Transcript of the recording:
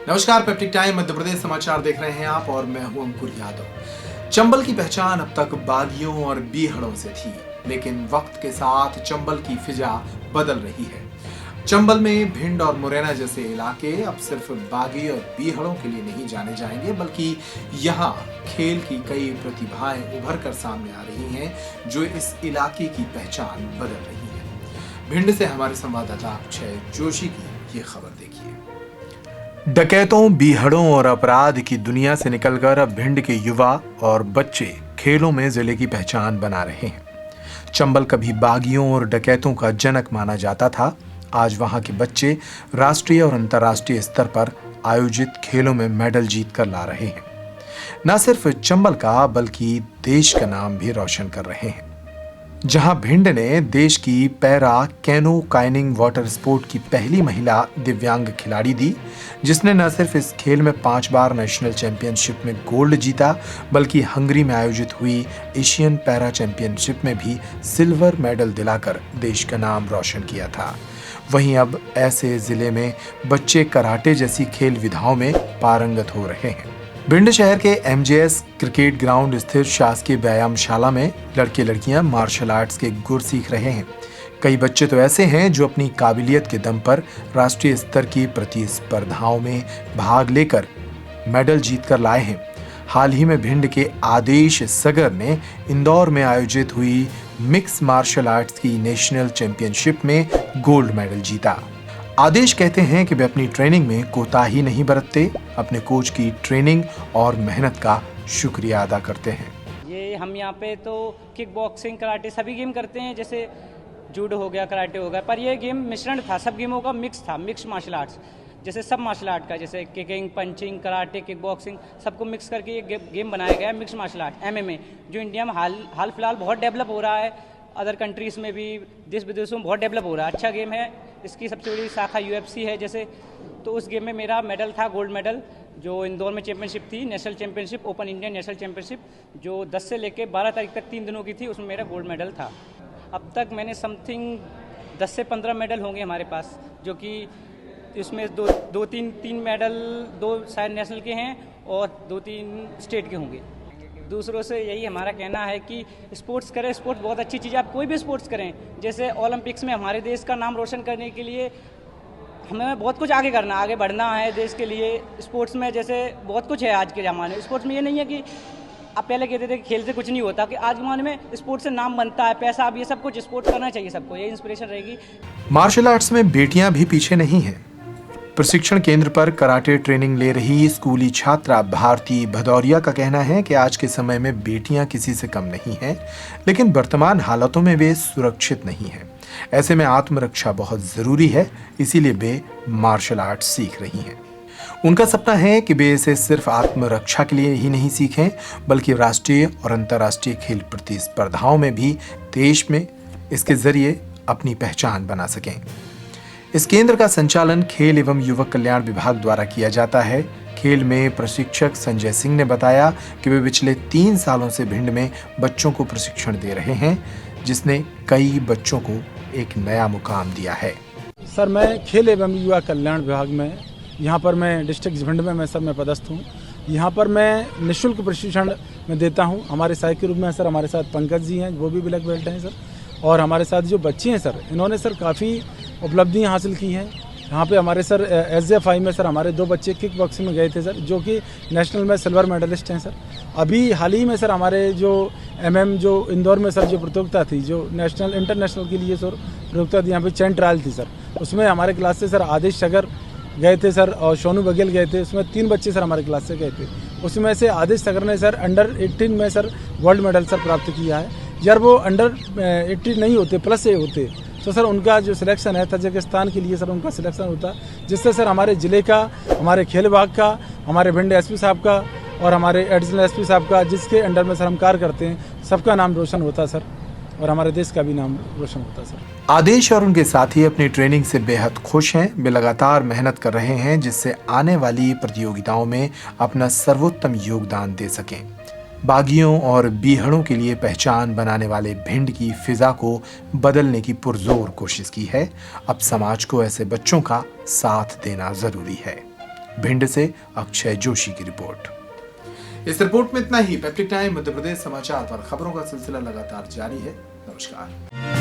नमस्कार, peptic time Madhya Pradesh समाचार देख रहे हैं आप और मैं हूं अंकुर यादव। चंबल की पहचान अब तक बागियों और बीहड़ों से थी, लेकिन वक्त के साथ चंबल की फिजा बदल रही है। चंबल में भिंड और मुरैना जैसे इलाके अब सिर्फ बागी और बीहड़ों के लिए नहीं जाने जाएंगे, बल्कि यहाँ खेल की कई प्रतिभाएं उभर कर सामने आ रही हैं, जो इस इलाके की पहचान बदल रही है। भिंड से हमारे संवाददाता अक्षय जोशी की ये खबर देखिए। डकैतों, बीहड़ों और अपराध की दुनिया से निकलकर अब भिंड के युवा और बच्चे खेलों में जिले की पहचान बना रहे हैं। चंबल कभी बागियों और डकैतों का जनक माना जाता था। आज वहां के बच्चे राष्ट्रीय और अंतर्राष्ट्रीय स्तर पर आयोजित खेलों में मेडल जीत कर ला रहे हैं। न सिर्फ चंबल का बल्कि देश का नाम भी रोशन कर रहे हैं। जहां भिंड ने देश की पैरा कैनो काइनिंग वाटर स्पोर्ट की पहली महिला दिव्यांग खिलाड़ी दी, जिसने न सिर्फ इस खेल में 5 बार नेशनल चैंपियनशिप में गोल्ड जीता, बल्कि हंगरी में आयोजित हुई एशियन पैरा चैंपियनशिप में भी सिल्वर मेडल दिलाकर देश का नाम रोशन किया था। वहीं अब ऐसे जिले में बच्चे कराटे जैसी खेल विधाओं में पारंगत हो रहे हैं। भिंड शहर के एमजेएस क्रिकेट ग्राउंड स्थित शासकीय व्यायामशाला में लड़के लड़कियां मार्शल आर्ट्स के गुर सीख रहे हैं। कई बच्चे तो ऐसे हैं जो अपनी काबिलियत के दम पर राष्ट्रीय स्तर की प्रतिस्पर्धाओं में भाग लेकर मेडल जीत कर लाए हैं। हाल ही में भिंड के आदेश सगर ने इंदौर में आयोजित हुई मिक्स मार्शल आर्ट्स की नेशनल चैंपियनशिप में गोल्ड मेडल जीता। आदेश कहते हैं कि वे अपनी ट्रेनिंग में कोताही नहीं बरतते, अपने कोच की ट्रेनिंग और मेहनत का शुक्रिया अदा करते हैं। ये हम यहाँ पे तो किक बॉक्सिंग, कराटे सभी गेम करते हैं, जैसे जूडो हो गया, कराटे हो गया, पर ये गेम मिश्रण था, सब गेमों का मिक्स था, मिक्स मार्शल आर्ट्स, जैसे सब मार्शल आर्ट का, जैसे kicking, punching, karate, kick boxing, सबको मिक्स करके ये गेम बनाया गया है, मिक्स मार्शल आर्ट एमएमए, जो इंडिया में हाल फिलहाल बहुत डेवलप हो रहा है। अदर कंट्रीज़ में भी, देश विदेशों में बहुत डेवलप हो रहा है। अच्छा गेम है। इसकी सबसे बड़ी शाखा यूएफसी है जैसे, तो उस गेम में मेरा मेडल था, गोल्ड मेडल, जो इंदौर में चैंपियनशिप थी, national championship, open Indian national championship, जो 10 से लेकर 12 तारीख तक 3 दिनों की थी, उसमें मेरा गोल्ड मेडल था। अब तक मैंने समथिंग 10 से 15 मेडल होंगे हमारे पास, जो कि इसमें तीन मेडल, 2 शायद नेशनल के हैं और 2-3 स्टेट के होंगे। दूसरों से यही हमारा कहना है कि स्पोर्ट्स करें, स्पोर्ट्स बहुत अच्छी चीज़ है, आप कोई भी स्पोर्ट्स करें। जैसे ओलंपिक्स में हमारे देश का नाम रोशन करने के लिए हमें बहुत कुछ आगे करना, आगे बढ़ना है देश के लिए। स्पोर्ट्स में जैसे बहुत कुछ है आज के ज़माने में। स्पोर्ट्स में ये नहीं है कि आप पहले कहते थे कि खेल से कुछ नहीं होता, कि आज के ज़माने में स्पोर्ट्स से नाम बनता है, पैसा, अब ये सब कुछ स्पोर्ट्स करना चाहिए सबको, ये इंस्पिरेशन रहेगी। मार्शल आर्ट्स में बेटियां भी पीछे नहीं हैं। प्रशिक्षण केंद्र पर कराटे ट्रेनिंग ले रही स्कूली छात्रा भारती भदौरिया का कहना है कि आज के समय में बेटियां किसी से कम नहीं हैं, लेकिन वर्तमान हालातों में वे सुरक्षित नहीं हैं। ऐसे में आत्मरक्षा बहुत जरूरी है, इसीलिए वे मार्शल आर्ट सीख रही हैं। उनका सपना है कि वे इसे सिर्फ आत्मरक्षा के लिए ही नहीं सीखें, बल्कि राष्ट्रीय और अंतर्राष्ट्रीय खेल प्रतिस्पर्धाओं में भी देश में इसके जरिए अपनी पहचान बना सकें। इस केंद्र का संचालन खेल एवं युवक कल्याण विभाग द्वारा किया जाता है। खेल में प्रशिक्षक संजय सिंह ने बताया कि वे पिछले 3 सालों से भिंड में बच्चों को प्रशिक्षण दे रहे हैं, जिसने कई बच्चों को एक नया मुकाम दिया है। सर, मैं खेल एवं युवा कल्याण विभाग में, यहाँ पर मैं डिस्ट्रिक्ट भिंड में मैं पदस्थ हूँ। यहाँ पर मैं निःशुल्क प्रशिक्षण में देता हूँ। हमारे सहायक के रूप में सर हमारे साथ पंकज जी हैं, वो भी ब्लैक बेल्ट हैं सर, और हमारे साथ जो बच्चे हैं सर, इन्होंने सर काफ़ी उपलब्धियां हासिल की हैं। यहाँ पे हमारे सर एसजेएफआई में सर हमारे 2 बच्चे किक बॉक्सिंग में गए थे सर, जो कि नेशनल में सिल्वर मेडलिस्ट हैं सर। अभी हाल ही में सर हमारे जो जो इंदौर में सर जो प्रतियोगिता थी, जो नेशनल इंटरनेशनल के लिए सर प्रतियोगिता थी, यहाँ पे चैन ट्रायल थी सर, उसमें हमारे क्लास से सर आदेश सगर गए थे सर, और सोनू बघेल गए थे। उसमें 3 बच्चे सर हमारे क्लास से गए थे। उसमें से आदेश सगर ने सर अंडर 18 में सर गोल्ड मेडल सर प्राप्त किया है। यार वो अंडर 18 नहीं होते, प्लस से होते, तो सर उनका जो सिलेक्शन है तजिकिस्तान के लिए सर उनका सिलेक्शन होता, जिससे सर हमारे ज़िले का, हमारे खेल विभाग का, हमारे भिंड एसपी साहब का और हमारे एडिशनल एसपी साहब का, जिसके अंडर में सर हम कार्य करते हैं, सबका नाम रोशन होता सर, और हमारे देश का भी नाम रोशन होता सर। आदेश और उनके साथी अपनी ट्रेनिंग से बेहद खुश हैं। वे लगातार मेहनत कर रहे हैं, जिससे आने वाली प्रतियोगिताओं में अपना सर्वोत्तम योगदान दे सकें। बागियों और बीहड़ों के लिए पहचान बनाने वाले भिंड की फिजा को बदलने की पुरजोर कोशिश की है। अब समाज को ऐसे बच्चों का साथ देना जरूरी है। भिंड से अक्षय जोशी की रिपोर्ट। इस रिपोर्ट में इतना ही। पैप्टिक टाइम मध्य प्रदेश समाचार पर खबरों का सिलसिला लगातार जारी है। नमस्कार।